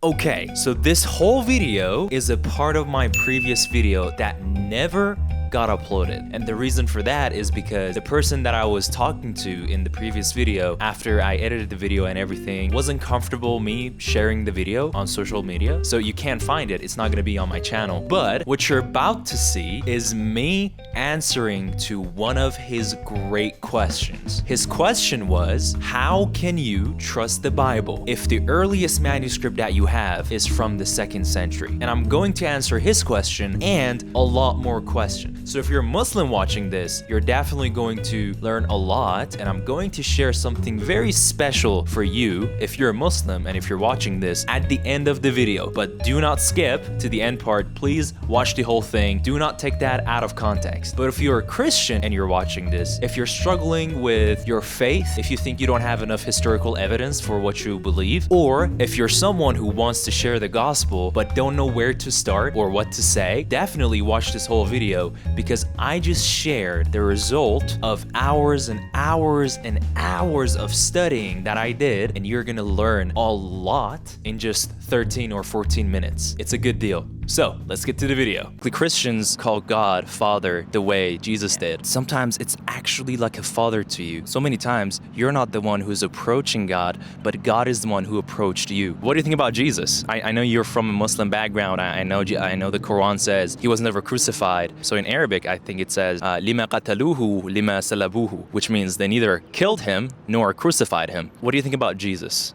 Okay, so this whole video is a part of my previous video that never got uploaded. And the reason for that is because the person that I was talking to in the previous video, after I edited the video and everything, wasn't comfortable me sharing the video on social media. So you can't find it. It's not gonna be on my channel. But what you're about to see is me answering to one of his great questions. His question was, how can you trust the Bible if the earliest manuscript that you have is from the 2nd century? And I'm going to answer his question and a lot more questions. So if you're a Muslim watching this, you're definitely going to learn a lot, and I'm going to share something very special for you if you're a Muslim and if you're watching this at the end of the video. But do not skip to the end part. Please watch the whole thing. Do not take that out of context. But if you're a Christian and you're watching this, if you're struggling with your faith, if you think you don't have enough historical evidence for what you believe, or if you're someone who wants to share the gospel but don't know where to start or what to say, definitely watch this whole video, because I just shared the result of hours and hours and hours of studying that I did, and you're gonna learn a lot in just 13 or 14 minutes. It's a good deal. So let's get to the video. The Christians call God Father the way Jesus did. Sometimes it's actually like a father to you. So many times you're not the one who's approaching God, but God is the one who approached you. What do you think about Jesus? I know you're from a Muslim background. I know the Quran says he was never crucified. So in Arabic, I think it says lima qataluhu lima salabuhu, which means they neither killed him nor crucified him. What do you think about Jesus?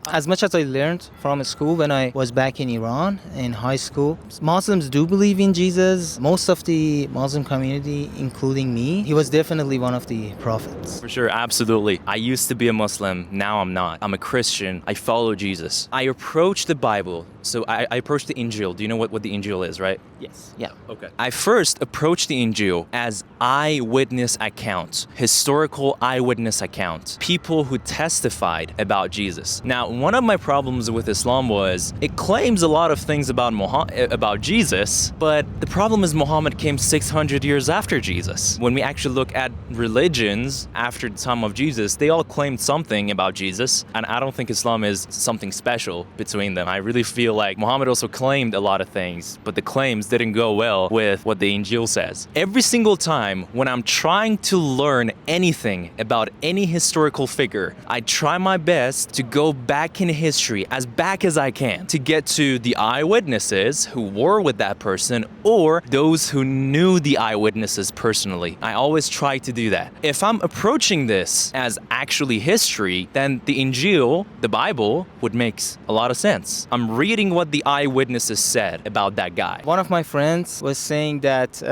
As much as I learned from school when I was back in Iran in high school, Muslims do believe in Jesus. Most of the Muslim community, including me, he was definitely one of the prophets. For sure, absolutely. I used to be a Muslim, now I'm not. I'm a Christian, I follow Jesus. I approach the Bible, so I approach the Injil. Do you know what the Injil is, right? Yes. Yeah. Okay. I first approached the Injil as eyewitness accounts, historical eyewitness accounts, people who testified about Jesus. Now, one of my problems with Islam was it claims a lot of things about Jesus, but the problem is Muhammad came 600 years after Jesus. When we actually look at religions after the time of Jesus, they all claimed something about Jesus, and I don't think Islam is something special between them. I really feel like Muhammad also claimed a lot of things, but the claims didn't go well with what the Injil says. Every single time when I'm trying to learn anything about any historical figure, I try my best to go back in history, as back as I can, to get to the eyewitnesses who were with that person or those who knew the eyewitnesses personally. I always try to do that. If I'm approaching this as actually history, then the Injil, the Bible, would make a lot of sense. I'm reading what the eyewitnesses said about that guy. One of my friends was saying that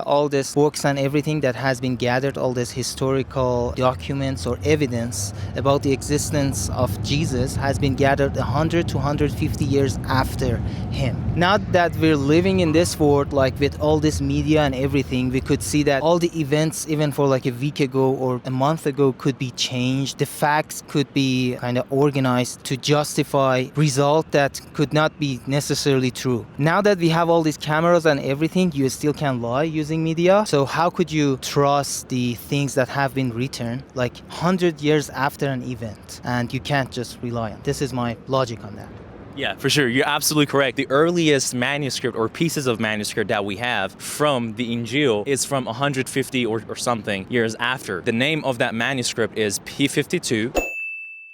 all these books and everything that has been gathered, all these historical documents or evidence about the existence of Jesus has been gathered 100 to 150 years after him. Now that we're living in this world, like with all this media and everything, we could see that all the events, even for like a week ago or a month ago, could be changed. The facts could be kind of organized to justify results that could not be necessarily true. Now that we have all these cameras and everything, you still can lie using media. So how could you trust the things that have been written like 100 years after an event, and you can't just rely on? This is my logic on that. Yeah, for sure. You're absolutely correct. The earliest manuscript or pieces of manuscript that we have from the Injil is from 150 or something years after. The name of that manuscript is P52.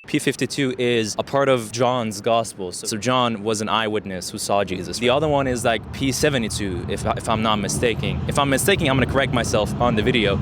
P52 is a part of John's Gospel. So John was an eyewitness who saw Jesus. The other one is like P72, if I'm not mistaken. If I'm mistaken, I'm going to correct myself on the video.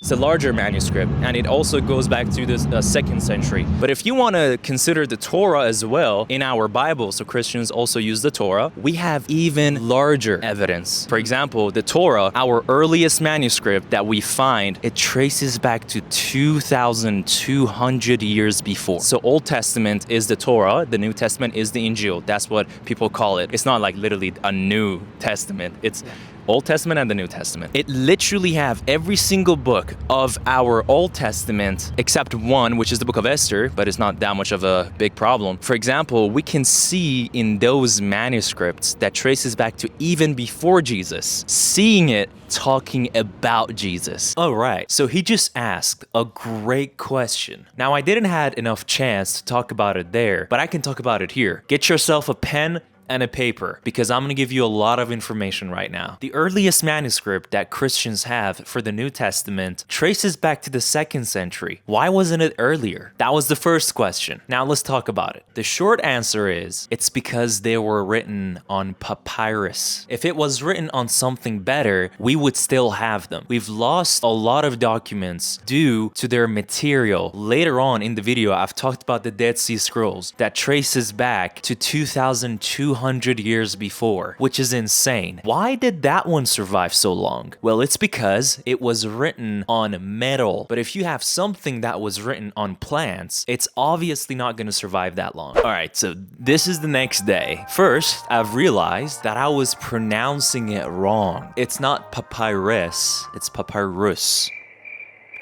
It's a larger manuscript, and it also goes back to the 2nd century. But if you want to consider the Torah as well in our Bible, so Christians also use the Torah, we have even larger evidence. For example, the Torah, our earliest manuscript that we find, it traces back to 2,200 years before. So Old Testament is the Torah, the New Testament is the Injil. That's what people call it. It's not like literally a New Testament. It's Old Testament and the New Testament. It literally have every single book of our Old Testament except one, which is the book of Esther, but it's not that much of a big problem. For example, we can see in those manuscripts that traces back to even before Jesus, seeing it talking about Jesus. All right, so he just asked a great question. Now, I didn't have enough chance to talk about it there, but I can talk about it here. Get yourself a pen and a paper, because I'm going to give you a lot of information right now. The earliest manuscript that Christians have for the New Testament traces back to the 2nd century. Why wasn't it earlier? That was the first question. Now let's talk about it. The short answer is, it's because they were written on papyrus. If it was written on something better, we would still have them. We've lost a lot of documents due to their material. Later on in the video, I've talked about the Dead Sea Scrolls that traces back to 2,200 years before, which is insane. Why did that one survive so long? Well, it's because it was written on metal. But if you have something that was written on plants, it's obviously not going to survive that long. All right, so this is the next day. First, I've realized that I was pronouncing it wrong. It's not papyrus, it's papyrus.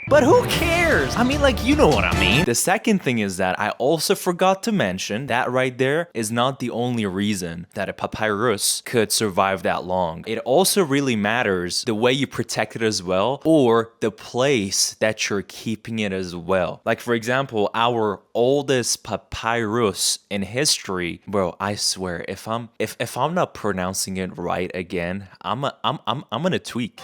But who cares? I mean, like, you know what I mean. The second thing is that I also forgot to mention that right there is not the only reason that a papyrus could survive that long. It also really matters the way you protect it as well, or the place that you're keeping it as well. Like, for example, our oldest papyrus in history, bro, I swear, if I'm not pronouncing it right again, I'm gonna tweak.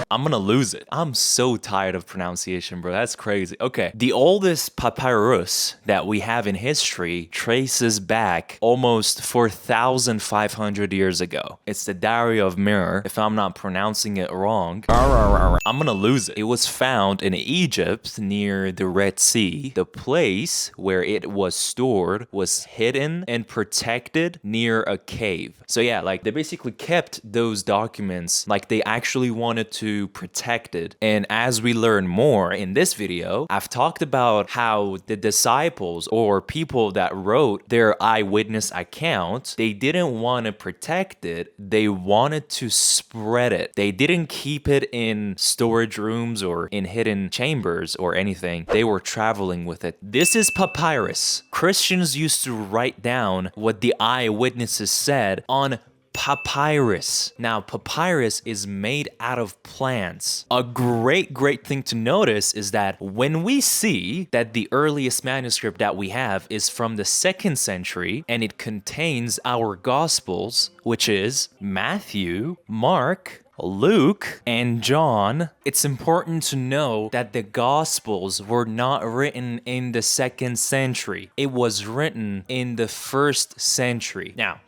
I'm gonna lose it. I'm so tired of pronunciation, bro. That's crazy. Okay, the oldest papyrus that we have in history traces back almost 4,500 years ago. It's the Diary of Mir. If I'm not pronouncing it wrong, I'm gonna lose it. It was found in Egypt near the Red Sea. The place where it was stored was hidden and protected near a cave. So yeah, like they basically kept those documents like they actually wanted to protect it. And as we learn more in this video, I've talked about how the disciples or people that wrote their eyewitness account, they didn't want to protect it. They wanted to spread it. They didn't keep it in storage rooms or in hidden chambers or anything. They were traveling with it. This is papyrus. Christians used to write down what the eyewitnesses said on papyrus. Now, papyrus is made out of plants. A great thing to notice is that when we see that the earliest manuscript that we have is from the 2nd century and it contains our Gospels, which is Matthew, Mark, Luke, and John, it's important to know that the Gospels were not written in the 2nd century. It was written in the 1st century. Now,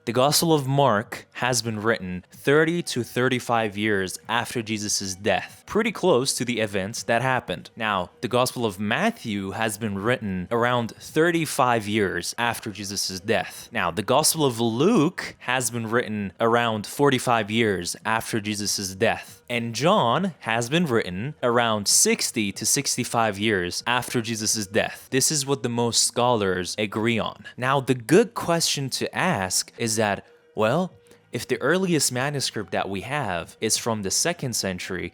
the Gospel of Mark has been written 30 to 35 years after Jesus' death, pretty close to the events that happened. Now, the Gospel of Matthew has been written around 35 years after Jesus' death. Now, the Gospel of Luke has been written around 45 years after Jesus' death. And John has been written around 60 to 65 years after Jesus' death. This is what the most scholars agree on. Now, the good question to ask is that, well, if the earliest manuscript that we have is from the 2nd century,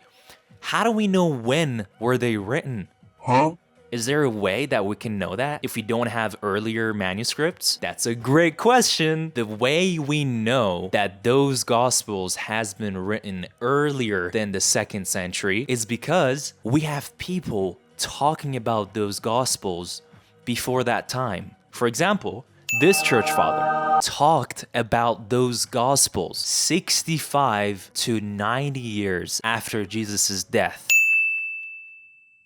how do we know when were they written? Huh? Is there a way that we can know that if we don't have earlier manuscripts? That's a great question. The way we know that those Gospels has been written earlier than the 2nd century is because we have people talking about those Gospels before that time. For example, this church father talked about those Gospels 65 to 90 years after Jesus' death.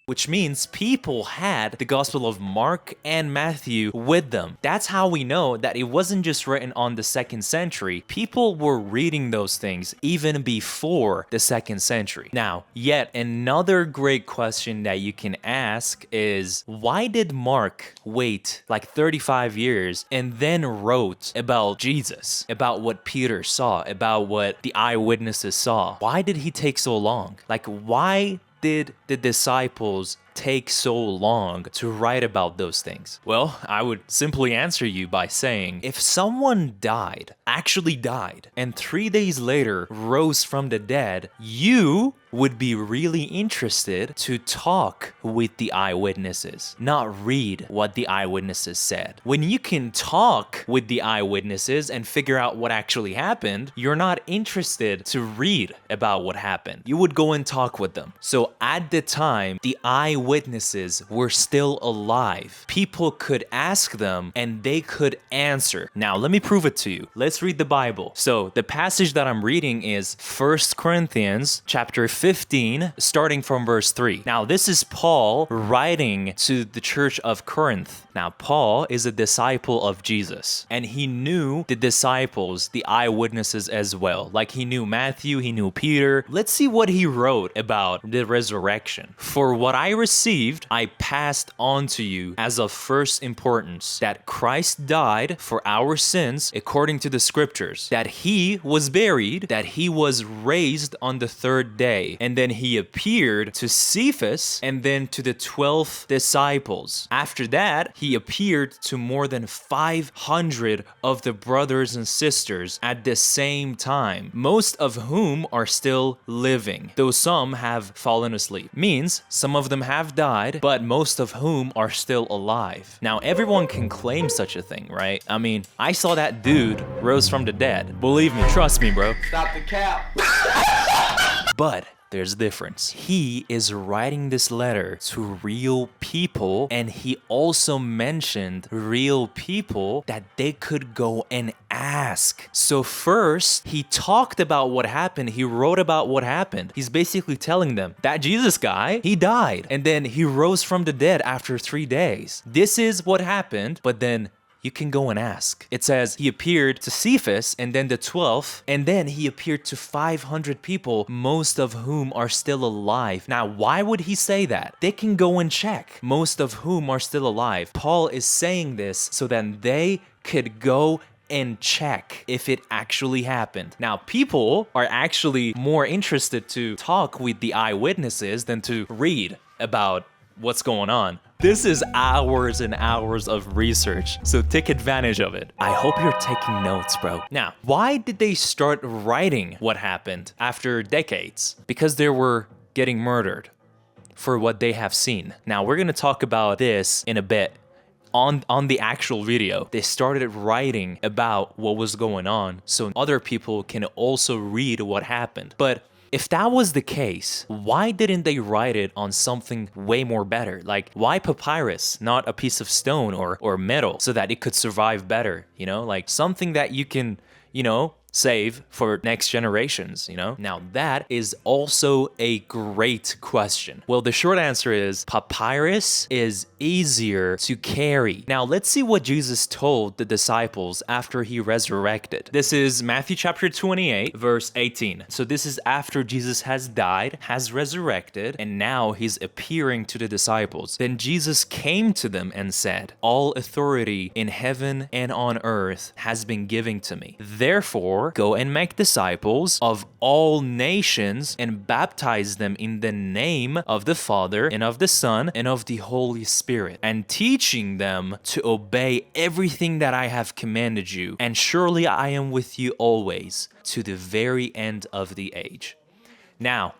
Which means people had the Gospel of Mark and Matthew with them. That's how we know that it wasn't just written on the 2nd century. People were reading those things even before the 2nd century. Now, yet another great question that you can ask is, why did Mark wait like 35 years and then wrote about Jesus, about what Peter saw, about what the eyewitnesses saw? Why did he take so long? Like, why did the disciples take so long to write about those things? Well, I would simply answer you by saying, if someone died, actually died, and 3 days later rose from the dead, you would be really interested to talk with the eyewitnesses, not read what the eyewitnesses said. When you can talk with the eyewitnesses and figure out what actually happened, you're not interested to read about what happened. You would go and talk with them. So at the time, the eyewitnesses were still alive. People could ask them and they could answer. Now, let me prove it to you. Let's read the Bible. So the passage that I'm reading is 1 Corinthians chapter 15, starting from verse 3. Now, this is Paul writing to the church of Corinth. Now, Paul is a disciple of Jesus, and he knew the disciples, the eyewitnesses as well. Like he knew Matthew, he knew Peter. Let's see what he wrote about the resurrection. For what I received, I passed on to you as of first importance, that Christ died for our sins according to the scriptures, that he was buried, that he was raised on the third day, and then he appeared to Cephas and then to the 12 disciples. After that, he appeared to more than 500 of the brothers and sisters at the same time, most of whom are still living, though some have fallen asleep. Means some of them have died, but most of whom are still alive. Now, everyone can claim such a thing, right? I mean, I saw that dude rose from the dead. Believe me, trust me, bro. Stop the cap. But there's a difference. He is writing this letter to real people, and he also mentioned real people that they could go and ask. So first, he talked about what happened. He wrote about what happened. He's basically telling them that Jesus guy, he died, and then he rose from the dead after 3 days. This is what happened, but then you can go and ask. It says he appeared to Cephas and then the 12, and then he appeared to 500 people, most of whom are still alive. Now, why would he say that? They can go and check, most of whom are still alive. Paul is saying this so that they could go and check if it actually happened. Now, people are actually more interested to talk with the eyewitnesses than to read about what's going on. This is hours and hours of research, so take advantage of it. I hope you're taking notes, bro. Now, why did they start writing what happened after decades? Because they were getting murdered for what they have seen. Now, we're gonna talk about this in a bit. On the actual video, they started writing about what was going on so other people can also read what happened. But if that was the case, why didn't they write it on something way more better? Like, why papyrus, not a piece of stone or metal, so that it could survive better, you know? Like, something that you can, save for next generations, Now, that is also a great question. Well, the short answer is papyrus is easier to carry. Now, let's see what Jesus told the disciples after he resurrected. This is Matthew chapter 28, verse 18. So this is after Jesus has died, has resurrected, and now he's appearing to the disciples. Then Jesus came to them and said, "All authority in heaven and on earth has been given to me. Therefore, go and make disciples of all nations and baptize them in the name of the Father and of the Son and of the Holy Spirit, and teaching them to obey everything that I have commanded you. And surely I am with you always to the very end of the age." Now,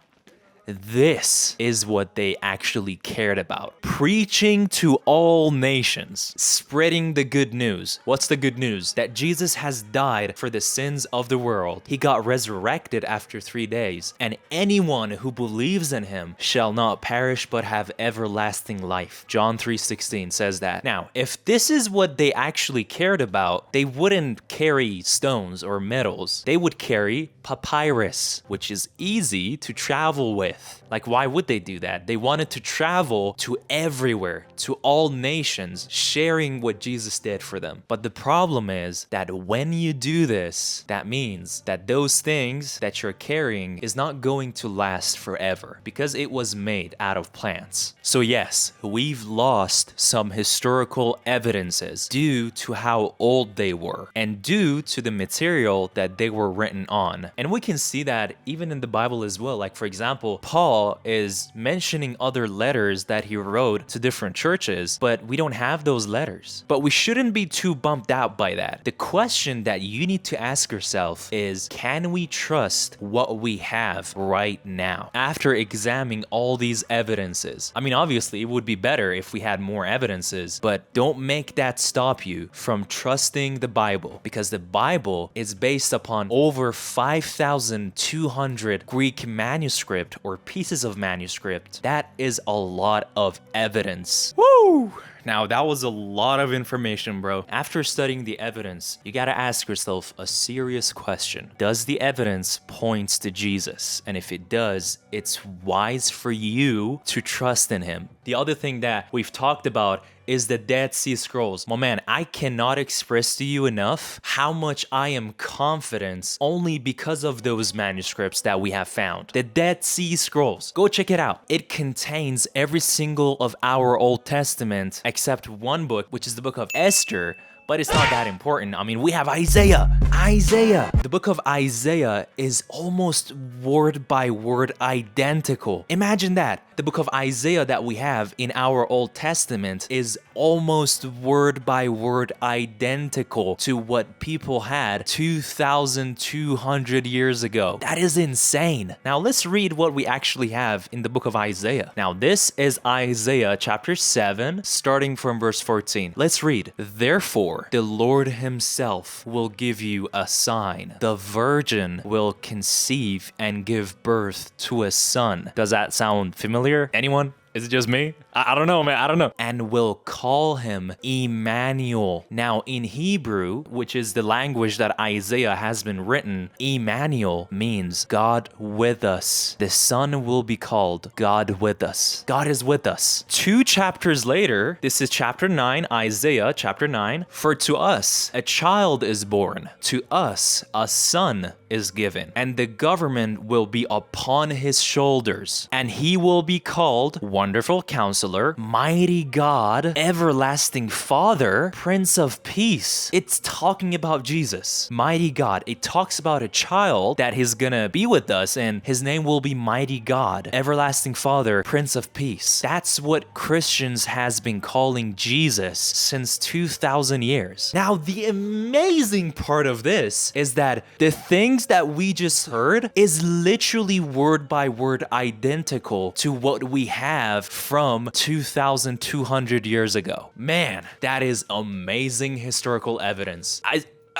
this is what they actually cared about. Preaching to all nations, spreading the good news. What's the good news? That Jesus has died for the sins of the world. He got resurrected after 3 days, and anyone who believes in him shall not perish but have everlasting life. John 3:16 says that. Now, if this is what they actually cared about, they wouldn't carry stones or metals. They would carry papyrus, which is easy to travel with. Like, why would they do that? They wanted to travel to everywhere, to all nations, sharing what Jesus did for them. But the problem is that when you do this, that means that those things that you're carrying is not going to last forever because it was made out of plants. So yes, we've lost some historical evidences due to how old they were and due to the material that they were written on. And we can see that even in the Bible as well. Like, for example, Paul is mentioning other letters that he wrote to different churches, but we don't have those letters. But we shouldn't be too bummed out by that. The question that you need to ask yourself is, can we trust what we have right now after examining all these evidences? I mean, obviously, it would be better if we had more evidences, but don't make that stop you from trusting the Bible, because the Bible is based upon over 5,200 Greek manuscript or pieces of manuscript. That is a lot of evidence. Woo! Now, that was a lot of information, bro. After studying the evidence, you gotta ask yourself a serious question. Does the evidence point to Jesus? And if it does, it's wise for you to trust in him. The other thing that we've talked about is the Dead Sea Scrolls. My man, I cannot express to you enough how much I am confident only because of those manuscripts that we have found. The Dead Sea Scrolls. Go check it out. It contains every single of our Old Testament except one book, which is the book of Esther. But it's not that important. I mean, we have Isaiah. The book of Isaiah is almost word by word identical. Imagine that. The book of Isaiah that we have in our Old Testament is almost word by word identical to what people had 2,200 years ago. That is insane. Now let's read what we actually have in the book of Isaiah. Now this is Isaiah chapter 7, starting from verse 14. Let's read. Therefore, the Lord himself will give you a sign. The virgin will conceive and give birth to a son. Does that sound familiar? Anyone? Is it just me? I don't know, man. I don't know. And will call him Emmanuel. Now, in Hebrew, which is the language that Isaiah has been written, Emmanuel means God with us. The son will be called God with us. God is with us. 2 chapters later, this is chapter 9, Isaiah chapter 9. For to us a child is born, to us a son is given, and the government will be upon his shoulders, and he will be called Wonderful Counselor, Mighty God, Everlasting Father, Prince of Peace. It's talking about Jesus, Mighty God. It talks about a child that is gonna be with us, and his name will be Mighty God, Everlasting Father, Prince of Peace. That's what Christians has been calling Jesus since 2,000 years. Now, the amazing part of this is that the things that we just heard is literally word by word identical to what we have from 2,200 years ago. Man, that is amazing historical evidence.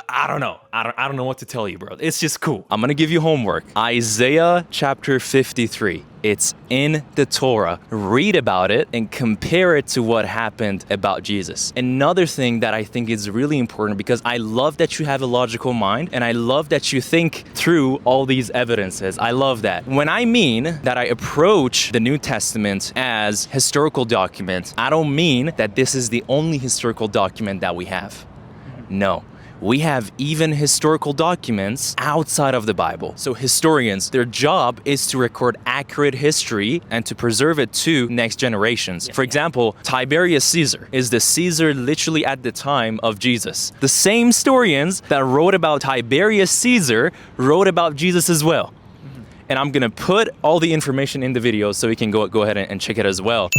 I don't know. I don't know what to tell you, bro. It's just cool. I'm gonna give you homework. Isaiah chapter 53. It's in the Torah. Read about it and compare it to what happened about Jesus. Another thing that I think is really important, because I love that you have a logical mind and I love that you think through all these evidences. I love that. When I mean that I approach the New Testament as historical document, I don't mean that this is the only historical document that we have. No. We have even historical documents outside of the Bible. So historians, their job is to record accurate history and to preserve it to next generations. For example, Tiberius Caesar is the Caesar literally at the time of Jesus. The same historians that wrote about Tiberius Caesar wrote about Jesus as well. And I'm gonna put all the information in the video so you can go ahead and check it as well.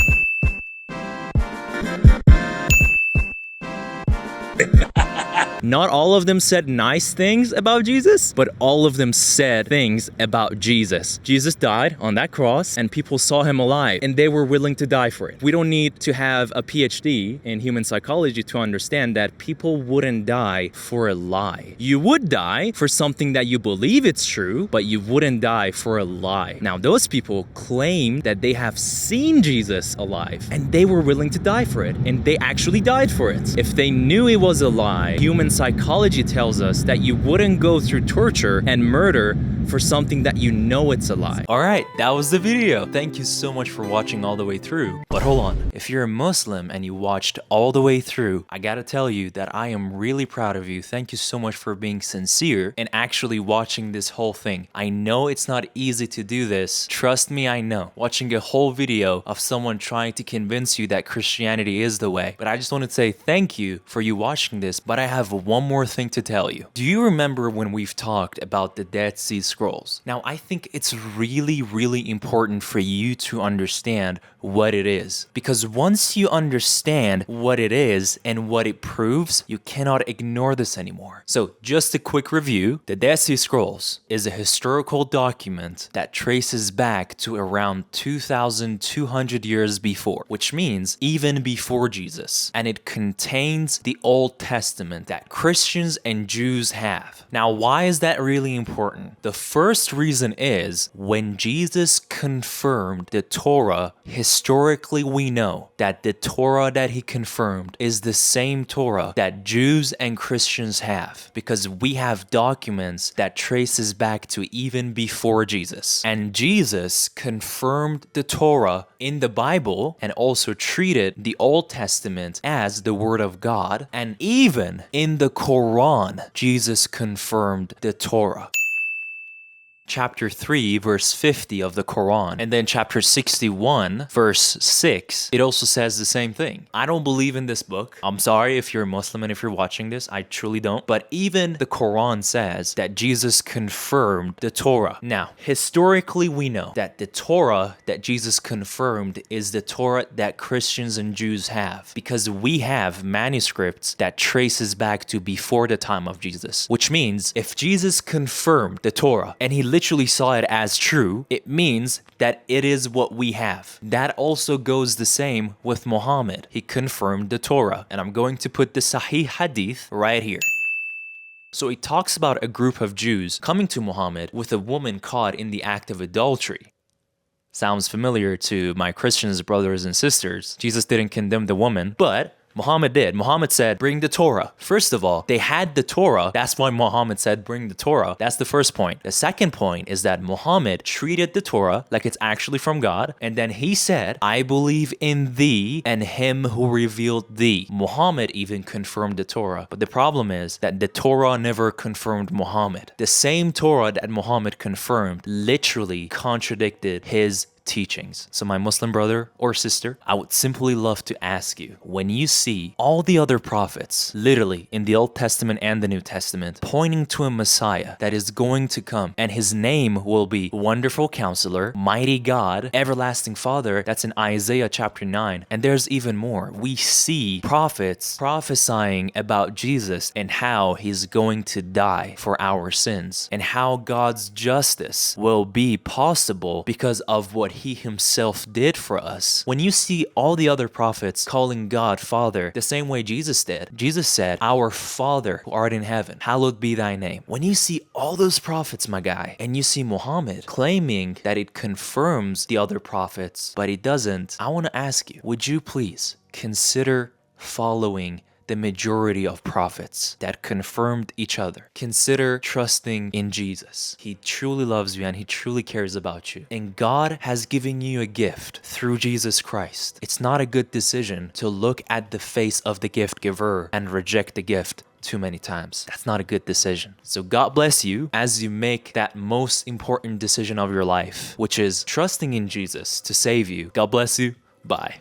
Not all of them said nice things about Jesus, but all of them said things about Jesus. Jesus died on that cross and people saw him alive and they were willing to die for it. We don't need to have a PhD in human psychology to understand that people wouldn't die for a lie. You would die for something that you believe it's true, but you wouldn't die for a lie. Now, those people claim that they have seen Jesus alive and they were willing to die for it, and they actually died for it. If they knew it was a lie, human psychology tells us that you wouldn't go through torture and murder for something that you know it's a lie. All right, that was the video. Thank you so much for watching all the way through. But hold on, if you're a Muslim and you watched all the way through, I gotta tell you that I am really proud of you. Thank you so much for being sincere and actually watching this whole thing. I know it's not easy to do this. Trust me, I know. Watching a whole video of someone trying to convince you that Christianity is the way. But I just want to say thank you for you watching this, but I have one more thing to tell you. Do you remember when we've talked about the Dead Sea Scrolls Scrolls. Now, I think it's really, really important for you to understand what it is, because once you understand what it is and what it proves, you cannot ignore this anymore. So, just a quick review. The Dead Sea Scrolls is a historical document that traces back to around 2,200 years before, which means even before Jesus, and it contains the Old Testament that Christians and Jews have. Now, why is that really important? The first reason is when Jesus confirmed the Torah, historically we know that the Torah that he confirmed is the same Torah that Jews and Christians have, because we have documents that traces back to even before Jesus. And Jesus confirmed the Torah in the Bible and also treated the Old Testament as the Word of God. And even in the Quran, Jesus confirmed the Torah. Chapter 3, verse 50 of the Quran, and then chapter 61, verse 6, it also says the same thing. I don't believe in this book. I'm sorry if you're a Muslim and if you're watching this, I truly don't. But even the Quran says that Jesus confirmed the Torah. Now, historically, we know that the Torah that Jesus confirmed is the Torah that Christians and Jews have, because we have manuscripts that traces back to before the time of Jesus, which means if Jesus confirmed the Torah and he literally saw it as true, it means that it is what we have. That also goes the same with Muhammad. He confirmed the Torah. And I'm going to put the Sahih Hadith right here. So it talks about a group of Jews coming to Muhammad with a woman caught in the act of adultery. Sounds familiar to my Christian brothers and sisters. Jesus didn't condemn the woman, but Muhammad did. Muhammad said, bring the Torah. First of all, they had the Torah. That's why Muhammad said, bring the Torah. That's the first point. The second point is that Muhammad treated the Torah like it's actually from God. And then he said, I believe in thee and him who revealed thee. Muhammad even confirmed the Torah. But the problem is that the Torah never confirmed Muhammad. The same Torah that Muhammad confirmed literally contradicted his teachings. So my Muslim brother or sister, I would simply love to ask you, when you see all the other prophets, literally in the Old Testament and the New Testament, pointing to a Messiah that is going to come, and his name will be Wonderful Counselor, Mighty God, Everlasting Father, that's in Isaiah chapter 9, and there's even more. We see prophets prophesying about Jesus and how he's going to die for our sins, and how God's justice will be possible because of what he himself did for us. When you see all the other prophets calling God Father the same way Jesus did, Jesus said, Our Father who art in heaven, hallowed be thy name. When you see all those prophets, my guy, and you see Muhammad claiming that it confirms the other prophets, but it doesn't, I want to ask you, would you please consider following the majority of prophets that confirmed each other? Consider trusting in Jesus. He truly loves you and he truly cares about you. And God has given you a gift through Jesus Christ. It's not a good decision to look at the face of the gift giver and reject the gift too many times. That's not a good decision. So God bless you as you make that most important decision of your life, which is trusting in Jesus to save you. God bless you. Bye.